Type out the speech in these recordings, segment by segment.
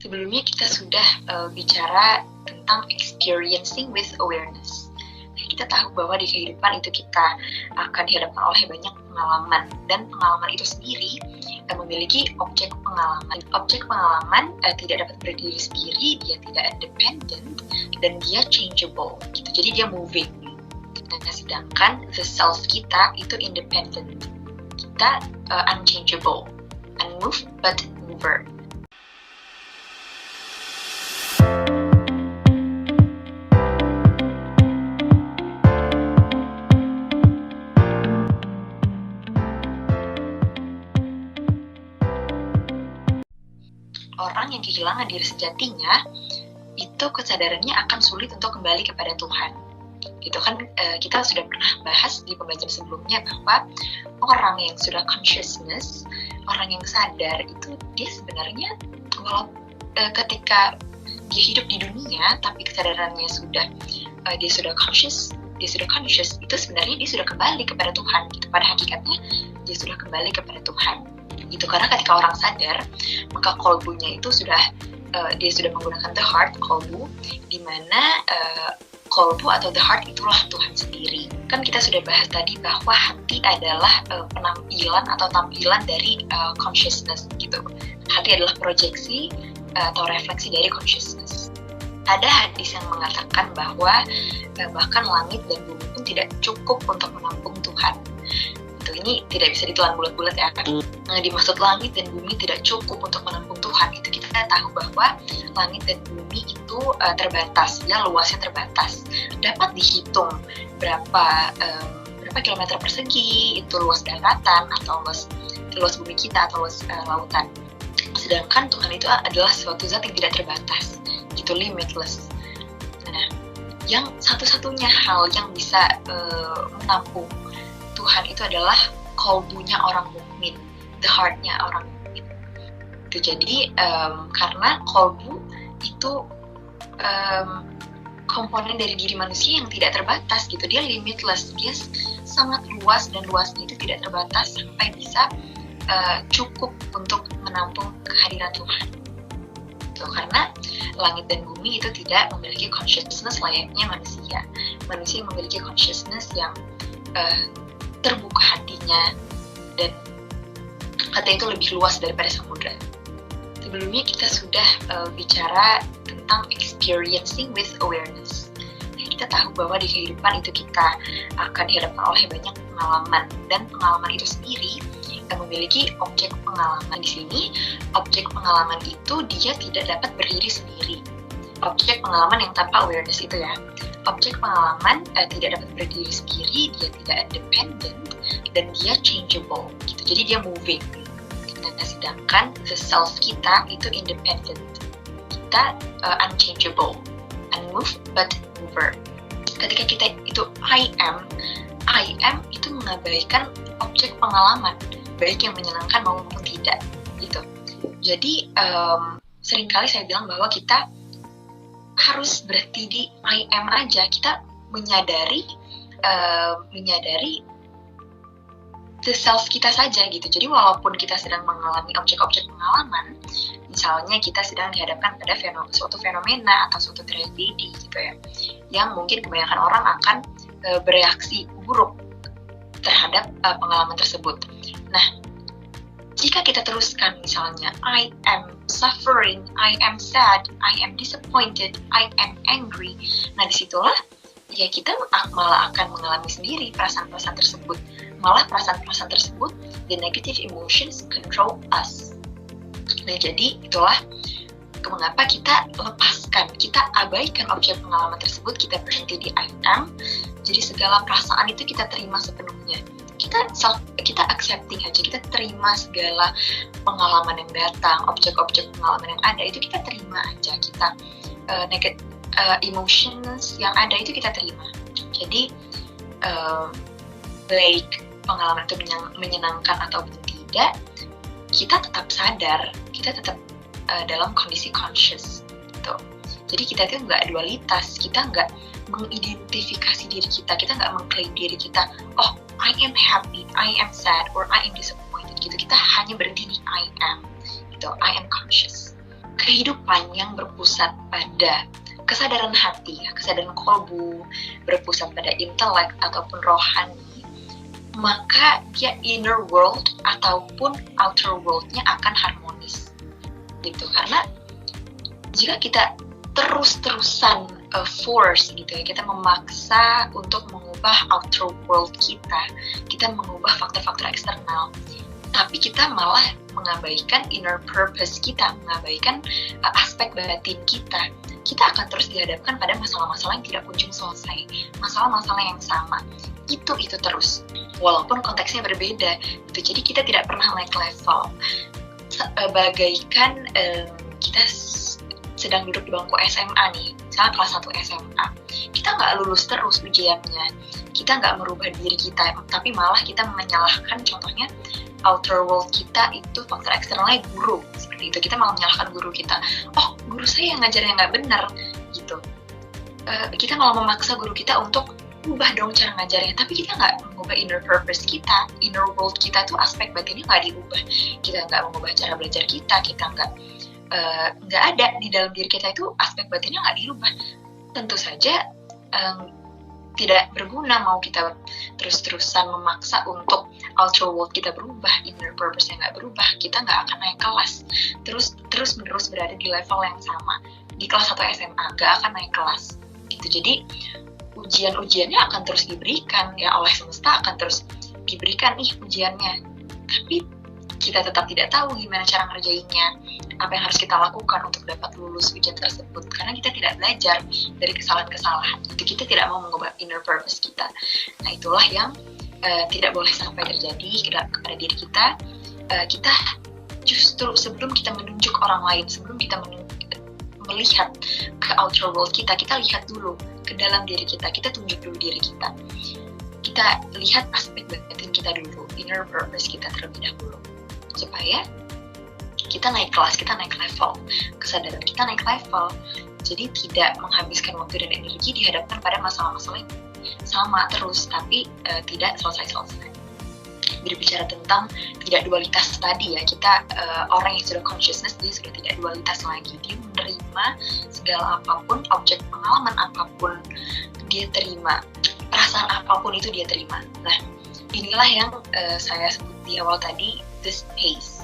Sebelumnya kita sudah bicara tentang experiencing with awareness. Nah, kita tahu bahwa di kehidupan itu kita akan dihadapkan oleh banyak pengalaman, dan pengalaman itu sendiri memiliki objek pengalaman. Objek pengalaman tidak dapat berdiri sendiri, dia tidak independent, dan dia changeable. Gitu. Jadi dia moving. Nah, sedangkan the self kita itu independent. Kita unchangeable, unmoved but mover. Orang yang kehilangan diri sejatinya, itu kesadarannya akan sulit untuk kembali kepada Tuhan. Itu kan kita sudah pernah bahas di pembelajaran sebelumnya bahwa orang yang sudah consciousness, orang yang sadar itu dia sebenarnya ketika dia hidup di dunia tapi kesadarannya sudah dia sudah conscious, itu sebenarnya dia sudah kembali kepada Tuhan. Gitu. Pada hakikatnya dia sudah kembali kepada Tuhan. Itu karena ketika orang sadar, maka kolbunya itu sudah dia sudah menggunakan the heart, kolbu, di mana kolbu atau the heart itulah Tuhan sendiri. Kan kita sudah bahas tadi bahwa hati adalah penampilan atau tampilan dari consciousness gitu. Hati adalah proyeksi atau refleksi dari consciousness. Ada hadis yang mengatakan bahwa bahkan langit dan bumi pun tidak cukup untuk menampung Tuhan. Ini tidak bisa ditelan bulat-bulat ya. Dimaksud langit dan bumi tidak cukup untuk menampung Tuhan, itu kita tahu bahwa langit dan bumi itu terbatas, ya luasnya terbatas. Dapat dihitung berapa kilometer persegi itu luas daratan atau luas bumi kita atau luas lautan. Sedangkan Tuhan itu adalah suatu zat yang tidak terbatas, itu limitless. Nah, yang satu-satunya hal yang bisa menampung Tuhan itu adalah kolbunya orang mukmin, the heart-nya orang mukmin. Itu jadi karena kolbu itu komponen dari diri manusia yang tidak terbatas gitu, dia limitless, dia sangat luas dan luasnya itu tidak terbatas sampai bisa cukup untuk menampung kehadiran Tuhan. Itu karena langit dan bumi itu tidak memiliki consciousness layaknya manusia. Manusia memiliki consciousness yang terbuka hatinya, dan hati itu lebih luas daripada samudra. Sebelumnya kita sudah bicara tentang experiencing with awareness. Nah, kita tahu bahwa di kehidupan itu kita akan dihadapkan oleh banyak pengalaman, dan pengalaman itu sendiri memiliki objek pengalaman. Di sini objek pengalaman itu dia tidak dapat berdiri sendiri. Objek pengalaman yang tanpa awareness itu ya. Objek pengalaman tidak dapat berdiri sendiri, dia tidak independent, dan dia changeable. Gitu. Jadi dia moving. Nah, sedangkan the self kita itu independent. Kita unchangeable, unmoved but mover. Ketika kita itu I am itu mengabaikan objek pengalaman, baik yang menyenangkan maupun tidak. Gitu. Jadi seringkali saya bilang bahwa kita harus berhenti di I am aja. Kita menyadari the self kita saja gitu. Jadi walaupun kita sedang mengalami objek-objek pengalaman, misalnya kita sedang dihadapkan pada suatu fenomena atau suatu tragedi gitu ya, yang mungkin kebanyakan orang akan bereaksi buruk terhadap pengalaman tersebut. Nah, jika kita teruskan misalnya I am suffering, I am sad, I am disappointed, I am angry. Nah, disitulah ya kita malah akan mengalami sendiri perasaan-perasaan tersebut. Malah perasaan-perasaan tersebut, the negative emotions control us. Nah, jadi itulah mengapa kita lepaskan, kita abaikan objek pengalaman tersebut, kita berhenti di I am. Jadi segala perasaan itu kita terima sepenuhnya. Kita accepting aja, kita terima segala pengalaman yang datang, objek-objek pengalaman yang ada itu kita terima aja, kita emotions yang ada itu kita terima. Jadi baik pengalaman itu menyenangkan ataupun tidak, kita tetap sadar, kita tetap dalam kondisi conscious gitu. Jadi kita itu nggak dualitas, kita nggak mengidentifikasi diri kita nggak mengklaim diri kita, oh I am happy, I am sad, or I am disappointed gitu. Kita hanya berhenti di I am gitu, I am conscious. kehidupan yang berpusat pada kesadaran hati, kesadaran kolbu, berpusat pada intelek ataupun rohani, maka dia inner world ataupun outer world-nya akan harmonis gitu. Karena jika kita terus-terusan force gitu ya, kita memaksa untuk mengubah outer world kita mengubah faktor-faktor eksternal, tapi kita malah mengabaikan inner purpose kita, mengabaikan aspek batin kita akan terus dihadapkan pada masalah-masalah yang tidak kunjung selesai, masalah-masalah yang sama, itu terus, walaupun konteksnya berbeda, gitu. Jadi kita tidak pernah naik level, bagaikan kita sedang duduk di bangku SMA nih, misalnya kelas 1 SMA, kita nggak lulus terus ujiannya, kita nggak merubah diri kita, tapi malah kita menyalahkan, contohnya outer world kita itu faktor eksternalnya guru, seperti itu, kita malah menyalahkan guru kita, oh guru saya yang ngajarnya nggak benar, gitu. Kita malah memaksa guru kita untuk ubah dong cara ngajarnya, tapi kita nggak mengubah inner purpose kita, inner world kita tuh aspek batinnya nggak diubah, kita nggak mengubah cara belajar kita nggak ada di dalam diri kita itu aspek batinnya nggak dirubah. Tentu saja tidak berguna mau kita terus-terusan memaksa untuk outer world kita berubah, inner purpose-nya nggak berubah, kita nggak akan naik kelas, terus-menerus berada di level yang sama di kelas 1 SMA, nggak akan naik kelas gitu. Jadi ujian-ujiannya akan terus diberikan ya, oleh semesta akan terus diberikan ujiannya, tapi kita tetap tidak tahu gimana cara ngerjainnya, apa yang harus kita lakukan untuk dapat lulus ujian tersebut, karena kita tidak belajar dari kesalahan-kesalahan itu, kita tidak mau mengubah inner purpose kita. Nah itulah yang tidak boleh sampai terjadi kepada diri kita. Kita justru sebelum kita menunjuk orang lain, sebelum kita melihat ke outer world kita lihat dulu ke dalam diri kita tunjuk dulu diri kita lihat aspek batin kita dulu, inner purpose kita terlebih dahulu, supaya kita naik kelas, kita naik level, kesadaran kita naik level, jadi tidak menghabiskan waktu dan energi dihadapkan pada masalah-masalah yang sama terus, tapi tidak selesai-selesai. Berbicara tentang tidak dualitas tadi ya, kita orang yang sudah consciousness, dia sudah tidak dualitas lagi, dia menerima segala apapun, objek pengalaman apapun dia terima, perasaan apapun itu dia terima. Nah inilah yang saya sebut di awal tadi, the space.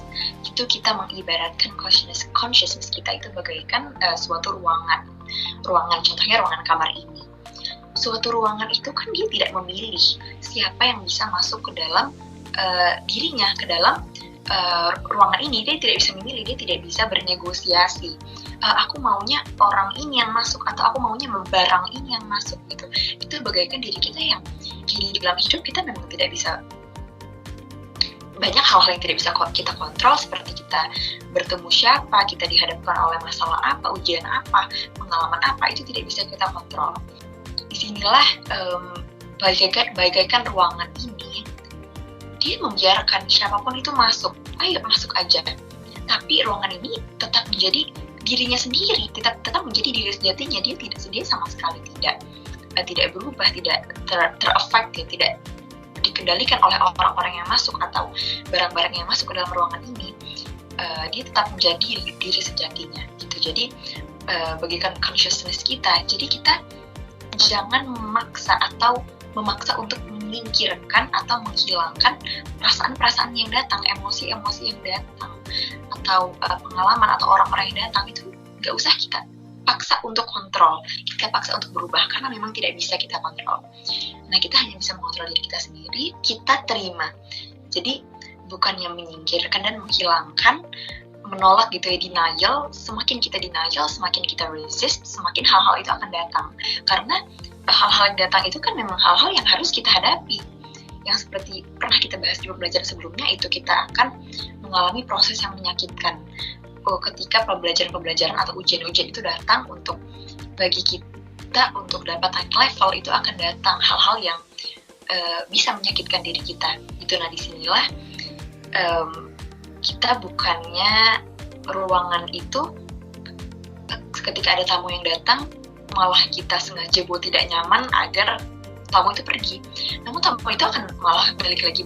Itu kita mengibaratkan consciousness kita itu bagaikan suatu ruangan, contohnya ruangan kamar ini. Suatu ruangan itu kan dia tidak memilih siapa yang bisa masuk ke dalam dirinya, ke dalam ruangan ini. Dia tidak bisa memilih, dia tidak bisa bernegosiasi, aku maunya orang ini yang masuk, atau aku maunya barang ini yang masuk gitu. Itu bagaikan diri kita yang di dalam hidup kita memang tidak bisa, banyak hal-hal yang tidak bisa kita kontrol, seperti kita bertemu siapa, kita dihadapkan oleh masalah apa, ujian apa, pengalaman apa, itu tidak bisa kita kontrol. Disinilah bagaikan ruangan ini, dia membiarkan siapapun itu masuk, ayo masuk aja, tapi ruangan ini tetap menjadi dirinya sendiri, tetap menjadi diri sejatinya, dia sama sekali tidak berubah, tidak ter-affect, tidak dikendalikan oleh orang-orang yang masuk atau barang-barang yang masuk ke dalam ruangan ini. Dia tetap menjadi diri sejatinya gitu. Jadi bagikan consciousness kita, jadi kita jangan memaksa untuk menyingkirkan atau menghilangkan perasaan-perasaan yang datang, emosi-emosi yang datang, atau pengalaman atau orang-orang yang datang, itu nggak usah kita paksa untuk kontrol, kita paksa untuk berubah, karena memang tidak bisa kita kontrol. Nah, kita hanya bisa mengontrol diri kita sendiri, kita terima. Jadi bukannya menyingkirkan dan menghilangkan, menolak gitu ya, denial. Semakin kita denial, semakin kita resist, semakin hal-hal itu akan datang. Karena hal-hal yang datang itu kan memang hal-hal yang harus kita hadapi. Yang seperti pernah kita bahas di pembelajaran sebelumnya, itu kita akan mengalami proses yang menyakitkan. Ketika pembelajaran atau ujian-ujian itu datang untuk bagi kita untuk dapat naik level, itu akan datang hal-hal yang bisa menyakitkan diri kita. Itu, nah disinilah kita bukannya ruangan itu ketika ada tamu yang datang malah kita sengaja buat tidak nyaman agar tamu itu pergi. Namun tamu itu akan malah balik lagi,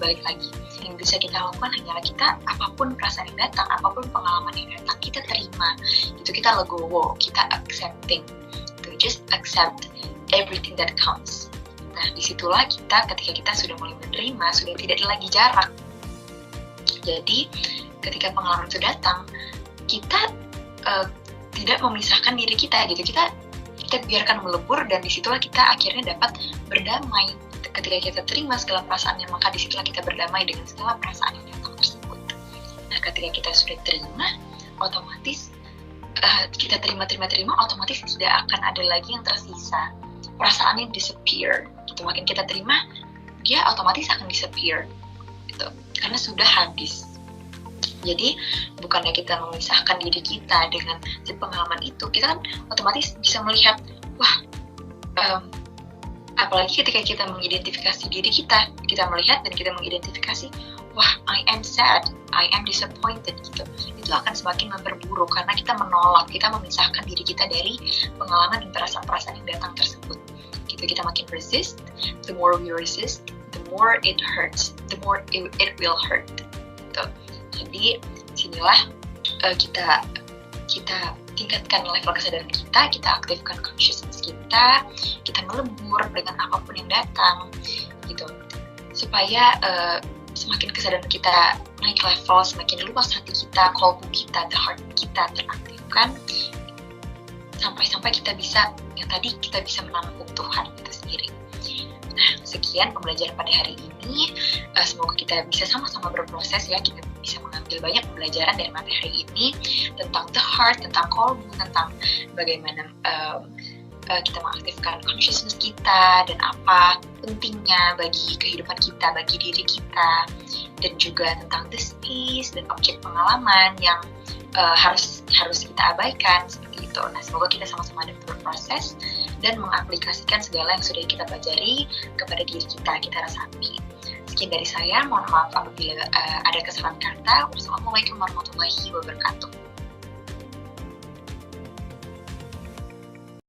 yang bisa kita lakukan hanyalah kita, apapun perasaan yang datang, apapun pengalaman yang datang, kita terima. Itu kita legowo, kita accepting. Just accept everything that comes. Nah, disitulah kita, ketika kita sudah mulai menerima, sudah tidak ada lagi jarak. Jadi, ketika pengalaman itu datang, kita tidak memisahkan diri kita, gitu. Kita biarkan melebur, dan disitulah kita akhirnya dapat berdamai. Ketika kita terima segala perasaannya, maka disitulah kita berdamai dengan segala perasaan yang datang tersebut. Nah, ketika kita sudah terima, otomatis kita terima, otomatis tidak akan ada lagi yang tersisa. Perasaannya disappear. Gitu. Makin kita terima, dia otomatis akan disappear. Gitu. Karena sudah habis. Jadi, bukannya kita memisahkan diri kita dengan si pengalaman itu, kita kan otomatis bisa melihat, wah, apalagi ketika kita mengidentifikasi diri kita melihat dan kita mengidentifikasi, wah, I am sad, I am disappointed, gitu. Itu akan semakin memperburuk karena kita menolak, kita memisahkan diri kita dari pengalaman dan perasaan-perasaan yang datang tersebut. Gitu, kita makin resist, the more we resist, the more it hurts, the more it will hurt. Gitu. Jadi, sinilah kita tingkatkan level kesadaran kita aktifkan consciousness kita melebur dengan apapun yang datang, gitu. Supaya semakin kesadaran kita naik level, semakin luas hati kita, kolbu kita, the heart kita teraktifkan, sampai kita bisa, yang tadi kita bisa menampung Tuhan itu sendiri. Nah, sekian pembelajaran pada hari ini. Semoga kita bisa sama-sama berproses ya, kita bisa mengambil banyak pembelajaran dari materi ini tentang the heart, tentang kolbu, tentang bagaimana kita mengaktifkan consciousness kita dan apa pentingnya bagi kehidupan kita, bagi diri kita, dan juga tentang the space dan objek pengalaman yang harus kita abaikan seperti itu. Nah, semoga kita sama-sama dapat berproses dan mengaplikasikan segala yang sudah kita pelajari kepada diri kita resapi. Sekian dari saya, mohon maaf apabila ada kesalahan kata. Wassalamualaikum warahmatullahi wabarakatuh.